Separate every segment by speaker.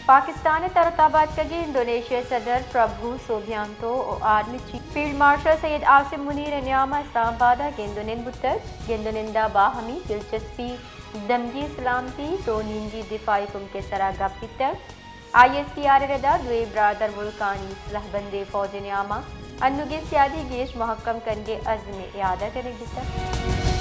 Speaker 1: Pakistan तरताबाद कगे Indonesia सदर Prabowo Subianto और army chief field marshal Syed Asim Munir न्यामा इस्लामाबाद गेंदोनिन बुतर गेंदोनिंदा बाहमी दिलचस्पी दमगी सलामती तो निंजी दिफाई कुम के सरा गपितर ISPR रदा दुए ब्रादर वुल्कानी सहबंदे फौज न्यामा अन्नुगे सियादी गेश महकम कनगे अज़्म यादा करे बुतर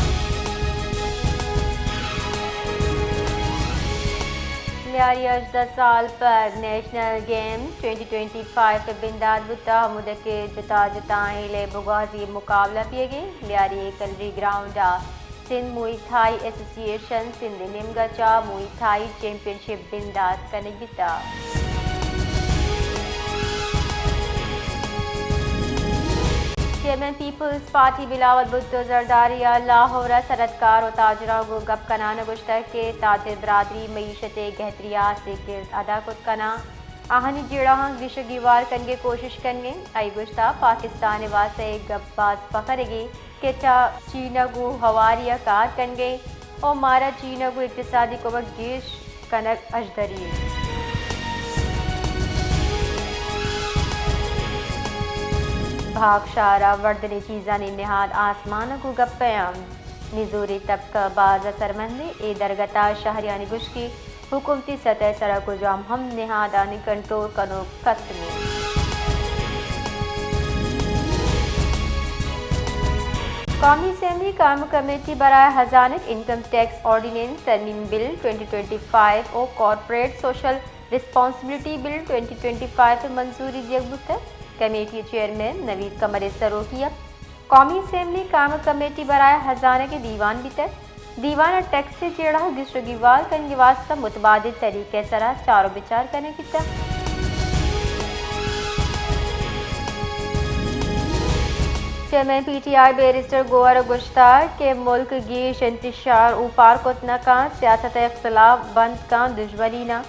Speaker 1: लियारी 10 साल पर नेशनल गेम्स 2025 बिंदाद बुता मुद के जुता जुताएं ले बुगाजी मुकाबला पिए गए लियारी कलरी ग्राउंड सिंध मुई थाई एसोसिएशन सिंध निमगचा मुई थाई चैंपियनशिप बिंदाद कनेगिता chairman people's party Bilawal Bhutto जरदारिया लाहौर सरदकार और ताजरा गो गप कनान गुश्तर के ताजिर बरादरी मीशत गहतरिया से किरद अदा कुत कना आहनी जेड़ा गिशगिवार कनगे कोशिश कनगे आई गुश्ता पाकिस्तान वासे गप्पास पकड़ेगी के चा चीनगु हवारिया कार कनगे और मारा चीनगु इक्तिसादी को गेश कनक अजदरी भाग शारा वर्दने चीज़ा ने निहाद आसमान को गप्पयाम निजूरी तबका बाज सरमंदे ए दरगता शहरियानी गुश्की हुकूमती सतह सड़क जाम हम निहादानी कंट्रोल कनो कस्त में कौमी असेंबली काम कमेटी बराए हजानिक इनकम टैक्स ऑर्डिनेंस तरमीम बिल 2025 और कॉर्पोरेट सोशल रिस्पॉन्सिबिलिटी बिल 2025 मंजूरी दिया कमेटी चेयरमैन नवीद कमर सरोकिया कौमी असेंबली काम कमेटी बराए हजाने के दीवान भीतर दीवान टैक्स से जेड़ा गिश्रगिवाल कन वास्ता मुतबादिल तरीके सरा चारों विचार करने की तक चेयरमैन PTI बैरिस्टर गोवर गुश्तार के मुल्क गीश इंतशार ऊपार कुतना का सियासत इख्तलाफ बंद का दुश्मनीना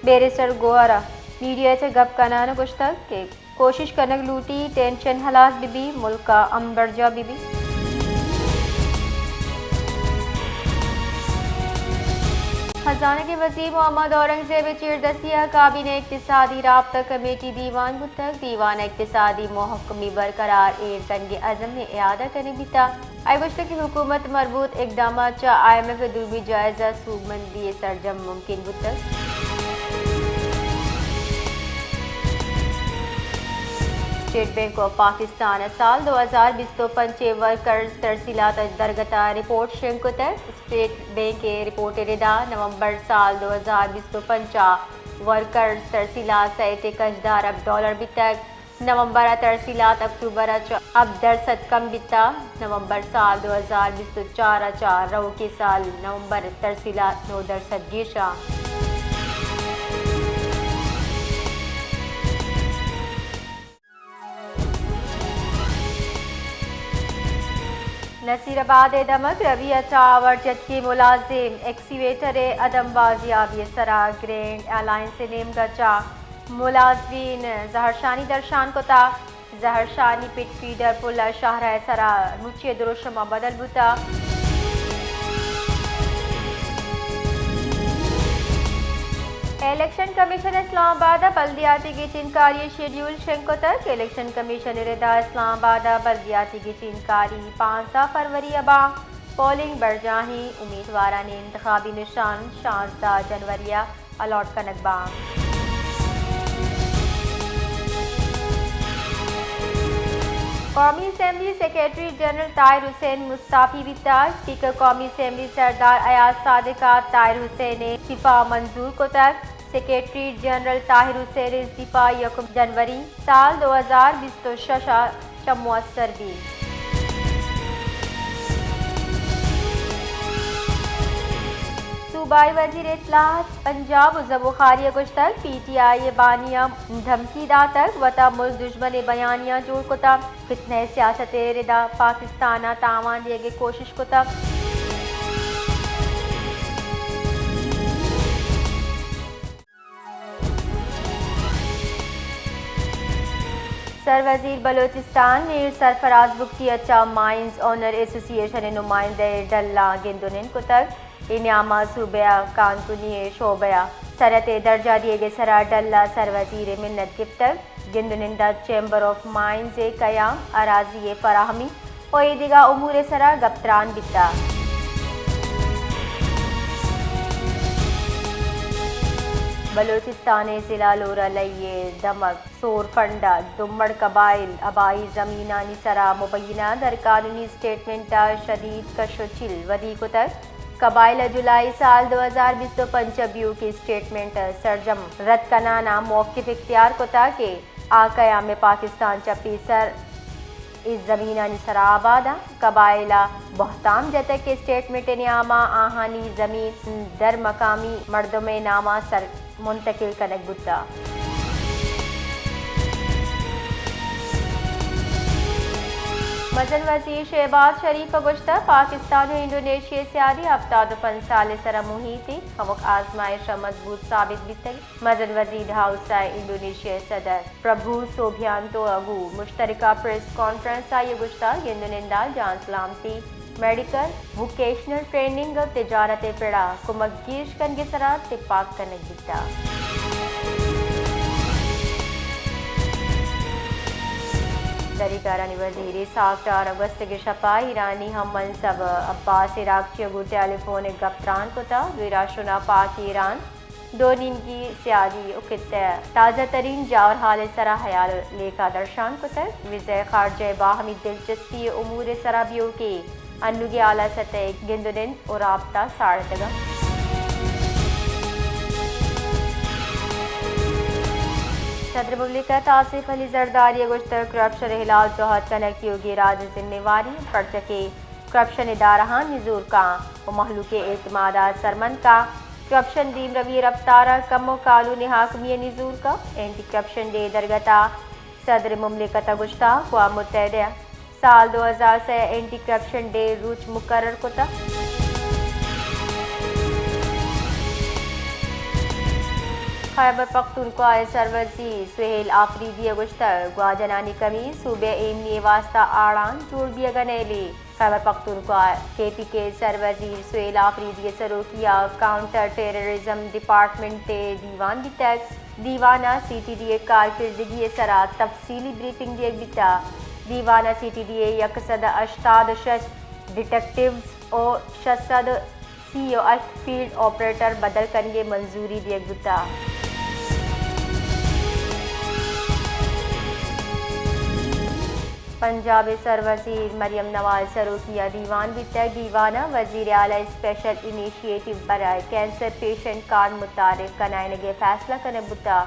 Speaker 1: बैरिस्टर गोवरा मीडिया से गप कनान गुश्तार के कोशिश कनक लूटी टेंशन हलास बीबी मुल्क का अम्बरजा बीबी खजाना के वज़ीर मोहम्मद औरंगजेब चिरदसिया काबीना इक्तिसादी राब्ता कमेटी दीवान गुत्तक दीवान इक्तिसादी महकमी बरकरार एड कनगे अज़म ने इयादा करने बीता आयवश्त की हुकूमत मरबूत इकदाम चा IMF दुर्बी जायजा सूबमंदी सरजम मुमकिन गुत्तक स्टेट बैंक ऑफ पाकिस्तान साल 2025 वर्कर्स तरसीलात दरगता रिपोर्ट शंकुतर स्टेट बैंक के रिपोर्ट रिदा नवंबर साल 2025 वर्कर्स तरसीलात से $1 डॉलर बितक नवंबर तरसीलात अक्टूबर अब दरसद कम बिता नवंबर साल 2024 रो के साल नवंबर तरसीलात 9% गिशा नसीराबाद दमक रवि अचावर जदकि मुलाजिम एक्सीवेटर अदम बाजियाबी सरा ग्रैंड एलायंस नेम गचा मुलाजमीन जहरशानी दर्शान कोता जहरशानी पिट फीडर पुल शाहरा सरा मुचे दुरुशमा बदल बुता इलेक्शन कमीशन इस्लामाबाद बल्दियाती की चिनकारी शेड्यूल शंको तक इलेक्शन कमीशन रिदा इस्लामाबाद बल्दियाती की चिनकारी 5 फरवरी अबा पोलिंग बरजाही उम्मीदवारा ने इंतखाबी निशान 16 जनवरी अलॉट का नकबा कौमी assembly secretary general Tahir Hussain मुस्ताफी विता स्पीकर कौमी असेंबली सरदार अयाज सादिका ताहिर हुसैन ने इस्तीफा मंजूर को तक सेक्रेटरी जनरल ताहिर हुसैन इस्तीफा 1 जनवरी साल 2026 चमुअसर भी सूबाई वजीर इत्तलात पंजाब बुखारिया कुछ तक PTI बानिया धमकी दा तक वता मुल्क दुश्मन बयानिया जोड़ को तक फितने सियासत रिदा पाकिस्तान तावान दिए गए कोशिश को तक सरवजीर बलोचिस्तान मीर सरफराज बुख्ती अच्छा माइंस ऑनर एसोसिएशन नुमाइंदे डल्ला गेंदुनिन को तक इनामा सूबया कानकुनी शोबया सरत दर्जा दिए गए सरा डल्ला सरवजीर मिन्नत गिफ्तर गिंदुनिंदा चैम्बर ऑफ माइंस कयाम अराजी फराहमी और ईदिगा उमूर सरा गप्तरान बिता बलूचिस्तान जिला लोरा लइये दमक सोर फंडा दुम्मड़ कबाइल अबाई जमीना निसरा मुबैना दर कानूनी स्टेटमेंट शदीद कशोचिल वदी को तक कबाइल जुलाई साल 2020 पंचब्यू की स्टेटमेंट सरजम रद्द कनाना मौक़िफ़ इख्तियार को ताकि आकया में पाकिस्तान चपी सर इस ज़मीना निसरा आबादा कबाइला बहताम जतक के स्टेटमेंट नियामा आहानी ज़मीन दर मकामी मर्दम नामा सर मुंतकिल कनक बुद्दा मजन वजीर शहबाज शरीफ गुश्ता पाकिस्तान और इंडोनेशिया से आदि अफ्ताद फंसाल सरा मुहिती हमुक आजमाइश मजबूत साबित बितई मजन वजीर हाउस इंडोनेशिया सदर प्रभु सोभियांतो अगू मुश्तरका प्रेस कॉन्फ्रेंस ये गुश्ता गिंदुनिंदा जान सलामती मेडिकल वोकेशनल ट्रेनिंग तिजारत पेड़ा कुमगीश कनगे सरा तिपाक कनक बिता दरीकारानी वजीर साख्तार अगस्त के शपा ईरानी हम मनसब अब्बास इराक चगू टेलीफोन गप्तरान को था विराशुना पाक ईरान दो नीन की सियादी उकित ताज़ा तरीन जावर हाल सरा हयाल लेखा दर्शान को तक विजय खारजे बाहमी दिलचस्पी उमूर सराबियों के अन्नुगे आला सतह गिंदुनिन और आपता साड़तगा सदर मुमलिकत आसिफ अली जरदारी गुश्तर करप्शन हिलाल चौहद कनक योगी राज जिम्मेवारी पर्चके करप्शन इदारा निजूर का व महलू के एतमादा सरमंद का करप्शन दीम रवी रफ्तारा कम कानून हाकमिय निजूर का एंटी करप्शन डे दरगता सदर मुमलिकत गुश्ता अक़वाम मुत्तहिदा साल 2000 से एंटी करप्शन डे रूच मुकर्रर को था खैबर पख्तूनख्वा सरवजी सुहेल आफरीदी गुश्तर ग्वाजनानी कमी सूबे एमनी वास्ता आड़ान जोड़ दिया गनेली खैबर पख्तूनख्वा KP के सरवजी सुहेल आफरीदी सरोकिया काउंटर टेररिज्म डिपार्टमेंट ते दीवान भी तक दीवाना CTDA कारकिर्दगी सरा तफसीली ब्रीफिंग दिए बिता दीवाना CTDA यकसद अश्ताद शश डिटेक्टिव्स और शसद CO फील्ड ऑपरेटर बदल करने मंजूरी दिए बिता पंजाब सरवजीर मरियम नवाज सरोकिया दीवान बितर दीवाना वजीर आला स्पेशल इनिशिएटिव बराए कैंसर पेशेंट कार्ड मुतारिफ कनायनगे फैसला कने बुता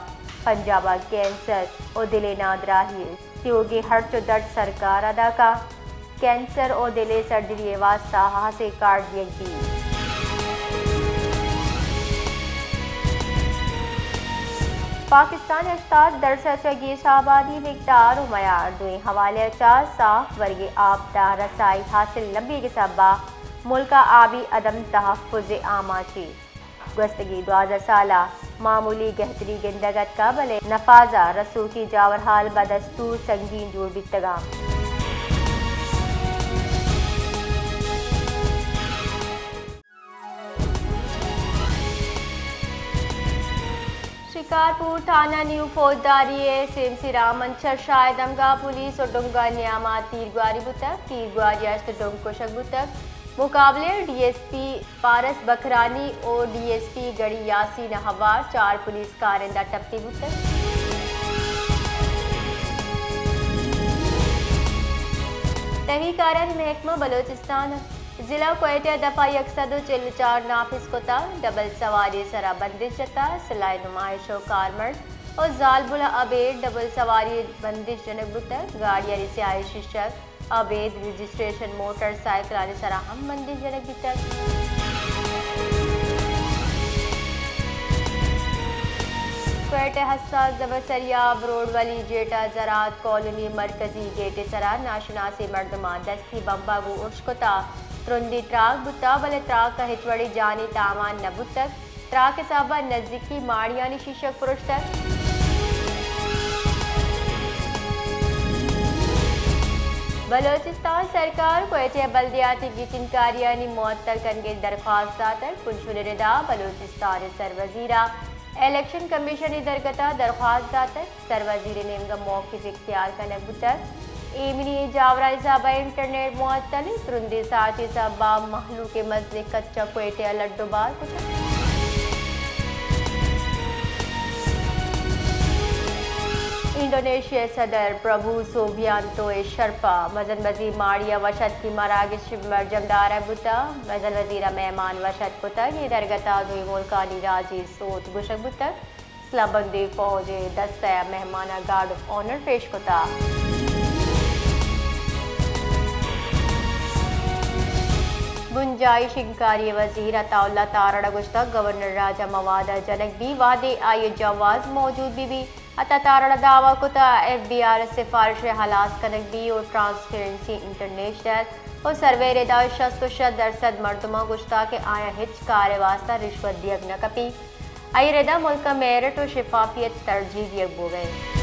Speaker 1: पंजाबा कैंसर और दिले नादराही त्योगे हर चो दर्द सरकार अदा का कैंसर और दिले सर्जरी वास्ता हासे कार्ड दिए दी पाकिस्तान अस्ताद दरसचगी आबादी मिकदार उमयार दुई हवाले चार साफ वर्गे आपदा रसाई हासिल लंबी के सबा मुल्का आबी अदम तहफ़्फ़ुज़ आमाची गस्तगी 2000 साला मामूली गहतरी गिंदगत का भले नफाजा रसू की जावर हाल बदस्तूर संगीन जोड़ बितगा शिकारपुर थाना न्यू फौजदारी सिमसिरा मंचर शायद अमगा पुलिस और डुंगा न्यामा तीरग्वारी बुतक तीरग्वारी अस्त डुंग कोशक बुतक मुकाबले DSP पारस बखरानी और DSP गड़ी यासीन हवार 4 पुलिस कारिंदा टप्पी बुतक तहकीकात महकमा बलोचिस्तान जिला क्वेटा दफा 144 नाफिस कोता डबल सवारी सरा बंदिश जता सिलाई नुमाइश और कारमर्ड और जालबुला अबेद डबल सवारी बंदिश जनक बुतक गाड़ियारी से आए शिक्षक अवैध रजिस्ट्रेशन मोटरसाइकिल आने सरा हम बंदिश जनक बुतक क्वेटा हसास दबसरियाब रोड वाली जेटा ज़रात कॉलोनी मरकजी गेटे सरा नाशनासी मर्दमा दस्ती बम्बागू उर्शकोता त्रुंदी ट्राक बुता बले ट्राक का हिचवड़ी जानी तामान नबुतक ट्राक के साबा नजदीकी माड़ियानी शीशक पुरुष तक बलोचिस्तान सरकार क्वेटे बल्दियाती गिचिनकारियानी मुअत्तल करने दरख्वास्त तक पुंशुनिदा बलोचिस्तान सरवजीरा इलेक्शन कमीशन दरगता दरख्वास्त तक सरवजीर नेमगा मौके इख्तियार का नगुतर एमिनी जावरा साबा इंटरनेट मुअत्तल तुरंदी साथी साबा महलू के मसले कच्चा क्वेटे लड्डूबार इंडोनेशिया सदर प्रभु सोबियांतो शर्पा मजन वजीर मारिया वशत की मरागिश जमदार बुता मजन वजीर मेहमान वशत पुतक दरगता दुई मुल्कानी राजी सोत गुशक बुतक स्लाबंदी फौज दस्ता मेहमाना गार्ड ऑफ ऑनर पेश कुता गुंजाइश इंकारी वजीर अताउल्ला तारड़ा गुश्तक गवर्नर राजा मवादा जनक भी वादे आय जवाज मौजूद भी अता तारड़ा दावा कुता FBR सिफारिश हलास कनक भी और ट्रांसपेरेंसी इंटरनेशनल और सर्वे रेदा 60% मर्दमा गुश्ता के आया हिच कार्य वास्ता रिश्वत दियक न कपी आई रेदा मुल्क मेरिट और शिफाफियत तरजीह दियक बो गए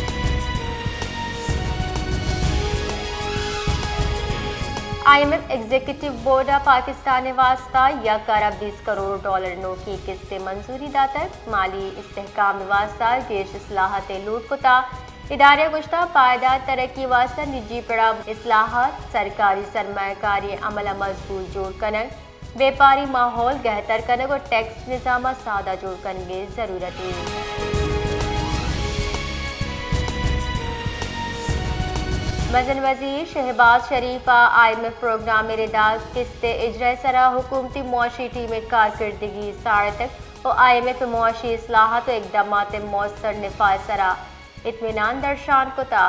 Speaker 1: IMF एग्जीक्यूटिव बोर्ड पाकिस्तान वास्ता $1 करोड़ नोट की किस्त मंजूरी दातक माली इस्तेहकाम वास्ता गेश इस्लाहत लूट कुता इदारे गुश्ता पायदार तरक्की वास्ता निजी पड़ा इस्लाहत सरकारी सरमाकारी अमला मजबूत जोड़ कनक व्यापारी माहौल बेहतर कनक और टैक्स निज़ाम सादा जोड़ करने की जरूरत है मजन वजीर शहबाज शरीफा IMF प्रोग्राम रिदाज किस्त इजरा सरा हुकूमती मुआशी टीम कारकर्दगी साढ़े तक और IMF मुआशी इस्लाहत इकदाम मौसर निफाज सरा इत्मीनान दर्शान कुता